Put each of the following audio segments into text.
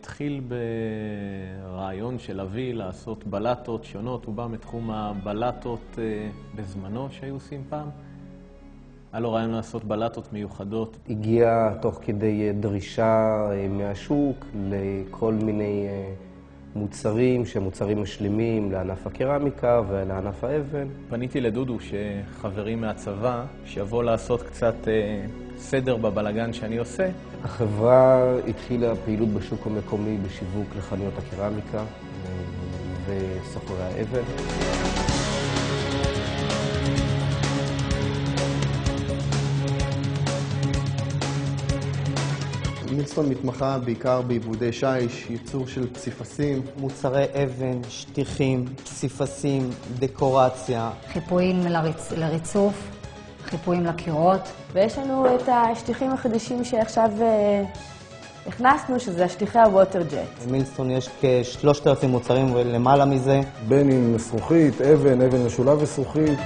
התחיל ברעיון של אבי לעשות בלטות שונות, הוא בא מתחום הבלטות בזמנו שהיו עושים פעם. היה לו רעיון לעשות בלטות מיוחדות. הגיע תוך כדי דרישה מהשוק לכל מיני מוצרים שמוצרים משלימים לענף הקרמיקה ולענף האבן. פניתי לדודו שחברי מהצבא שיבוא לעשות קצת סדר בבלגן שאני עושה. החברה התחילה פעילות בשוק המקומי בשיווק לחנויות הקרמיקה וסוחרי האבן. מילסטון מתמחה בעיקר בעיבודי שיש, ייצור של פסיפסים. מוצרי אבן, שטיחים, פסיפסים, דקורציה. חיפויים לריצוף, חיפויים לקירות. ויש לנו את השטיחים החדשים שעכשיו הכנסנו, שזה השטיחי הווטר ג'ט. במילסטון יש כ-3,000 מוצרים ולמעלה מזה. בין עם זכוכית, אבן משולב וזכוכית.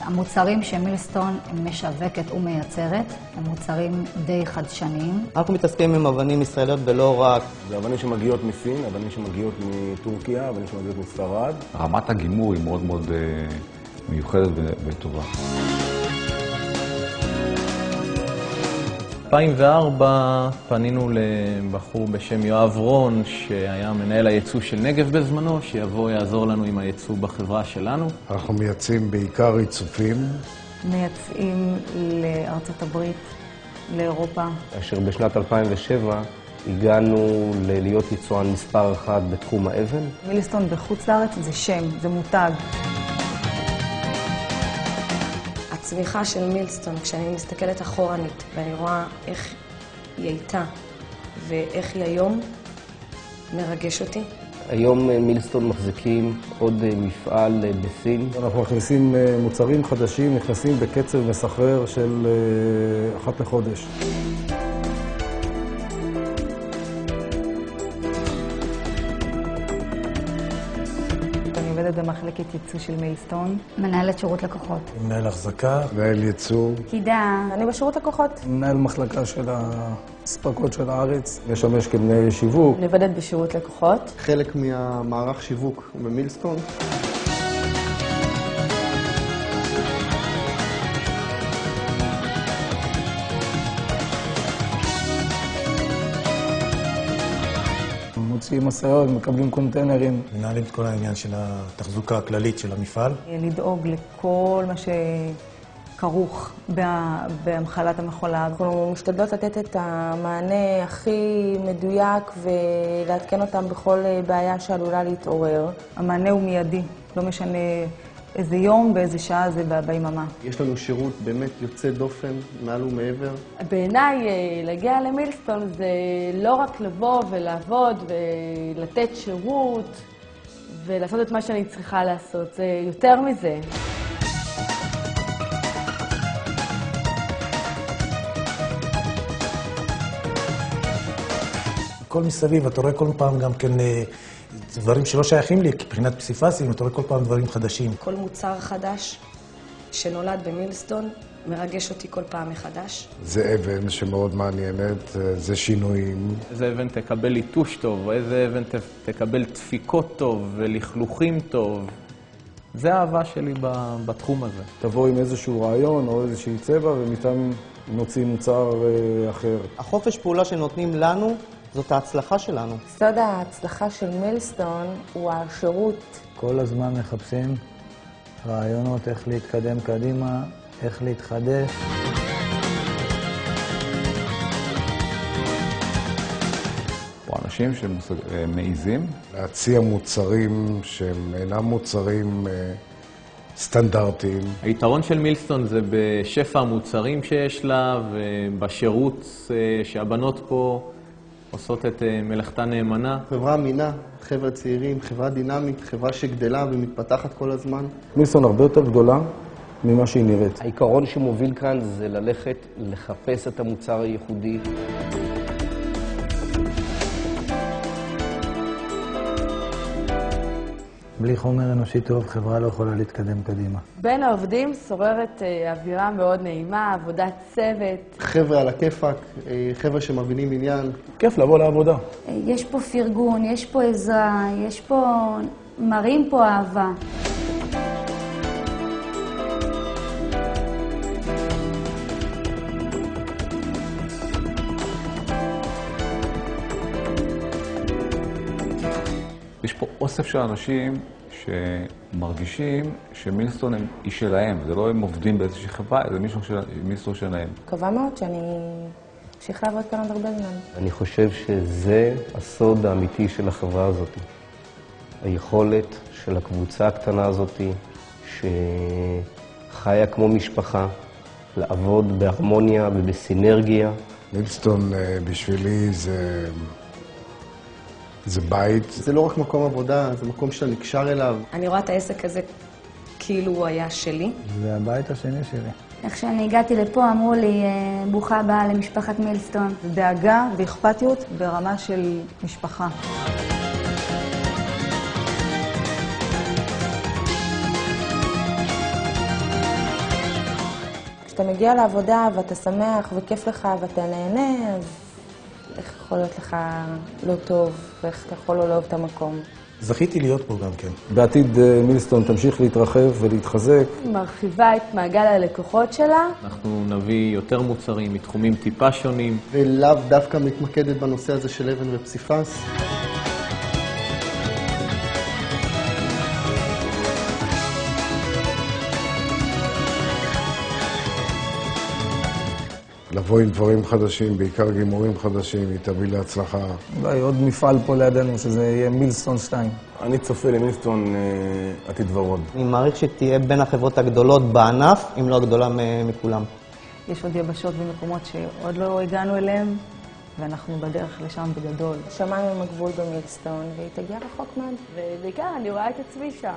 המוצרים שמילסטון משווקת ומייצרת הם מוצרים די חדשניים. אנחנו מתעסקים עם אבנים ישראליות ולא רק. זה אבנים שמגיעות מסין, אבנים שמגיעות מטורקיה, אבנים שמגיעות מספרד. רמת הגימור היא מאוד מאוד מיוחדת וטובה. 2004 פנינו לבחור בשם יואב רון, שהיה מנהל הייצוא של נגב בזמנו, שיבוא יעזור לנו עם הייצוא בחברה שלנו. אנחנו מייצאים בעיקר ריצופים. מייצאים לארצות הברית, לאירופה. אשר בשנת 2007 הגענו להיות יצואן מספר 1 בתחום האבן. מילסטון בחוץ לארץ זה שם, זה מותג. הצמיחה של מילסטון, כשאני מסתכלת אחורנית ואני רואה איך היא הייתה ואיך היא היום, מרגש אותי. היום מילסטון מחזיקים עוד מפעל בסין. אנחנו מכניסים מוצרים חדשים, נכנסים בקצב מסחרר של 1 לחודש. אני עובדת במחלקת ייצוא של מילסטון. מנהלת שירות לקוחות. מנהל החזקה, מנהל ייצור. פקידה. אני בשירות לקוחות. מנהל מחלקה של הספקות של הארץ. משמש כמנהל שיווק. אני עובדת בשירות לקוחות. חלק מהמערך שיווק במילסטון. מוציאים משאיות, מקבלים קונטיינרים. מנהלים את כל העניין של התחזוקה הכללית של המפעל. לדאוג לכל מה שכרוך בהמחלת המכולה. אנחנו משתדלות לתת את המענה הכי מדויק ולעדכן אותם בכל בעיה שעלולה להתעורר. המענה הוא מיידי, לא משנה איזה יום ואיזה שעה זה ביממה. יש לנו שירות באמת יוצא דופן, מעל ומעבר. בעיניי להגיע למילסטון זה לא רק לבוא ולעבוד ולתת שירות ולעשות את מה שאני צריכה לעשות, זה יותר מזה. כל מסביב, אתה רואה כל פעם גם כן דברים שלא שייכים לי, מבחינת פסיפסים, אתה רואה כל פעם דברים חדשים. כל מוצר חדש שנולד במילסטון מרגש אותי כל פעם מחדש. זה אבן שמאוד מעניינת, זה שינויים. איזה אבן תקבל ליטוש טוב, או איזה אבן תקבל דפיקות טוב ולכלוכים טוב. זה האהבה שלי בתחום הזה. תבוא עם איזשהו רעיון או איזשהו צבע ומשם נוציא מוצר אחר. החופש פעולה שנותנים לנו זאת ההצלחה שלנו. סוד ההצלחה של מילסטון הוא השירות. כל הזמן מחפשים רעיונות איך להתקדם קדימה, איך להתחדש. או אנשים שמעיזים להציע מוצרים שהם אינם מוצרים סטנדרטיים. היתרון של מילסטון זה בשפע המוצרים שיש לה ובשירות שהבנות פה עושות את מלאכתה נאמנה. חברה אמינה, חבר'ה צעירים, חברה דינמית, חברה שגדלה ומתפתחת כל הזמן. מילסטון הרבה יותר גדולה ממה שהיא נראית. העיקרון שמוביל כאן זה ללכת לחפש את המוצר הייחודי. בלי חומר אנושי טוב, חברה לא יכולה להתקדם קדימה. בין העובדים שוררת אווירה מאוד נעימה, עבודת צוות. חבר'ה על הכיפק, חבר'ה שמבינים עניין. כיף לבוא לעבודה. יש פה פרגון, יש פה עזרה, יש פה... מראים פה אהבה. יש פה אוסף של אנשים שמרגישים שמילסטון היא שלהם. זה לא הם עובדים באיזושהי חברה, זה מילסטון שלהם. מקווה מאוד שאני אמשיך לעבוד כאן עוד הרבה זמן. אני חושב שזה הסוד האמיתי של החברה הזאת. היכולת של הקבוצה הקטנה הזאת, שחיה כמו משפחה, לעבוד בהרמוניה ובסינרגיה. מילסטון בשבילי זה בית. זה לא רק מקום עבודה, זה מקום שאתה נקשר אליו. אני רואה את העסק הזה כאילו הוא היה שלי. זה הבית השני שלי. איך שאני הגעתי לפה אמרו לי, ברוכה הבאה למשפחת מילסטון. דאגה ואכפתיות ברמה של משפחה. כשאתה מגיע לעבודה ואתה שמח וכיף לך ואתה נהנה, אז איך יכול להיות לך לא טוב ואיך אתה יכול לא לאהוב את המקום? זכיתי להיות פה גם כן. בעתיד מילסטון תמשיך להתרחב ולהתחזק. מרחיבה את מעגל הלקוחות שלה. אנחנו נביא יותר מוצרים מתחומים טיפה שונים. ולאו דווקא מתמקדת בנושא הזה של אבן ופסיפס. לבוא עם דברים חדשים, בעיקר גימורים חדשים, היא תביא להצלחה. אולי עוד מפעל פה לידינו, שזה יהיה מילסטון 2. אני צופה למילסטון עתיד ורוד. אני מעריך שתהיה בין החברות הגדולות בענף, אם לא הגדולה מכולם. יש עוד יבשות ומקומות שעוד לא הגענו אליהם, ואנחנו בדרך לשם בגדול. שמיים עם הגבול במילסטון, והיא תגיע רחוק מאוד. ובעיקר אני רואה את עצמי שם.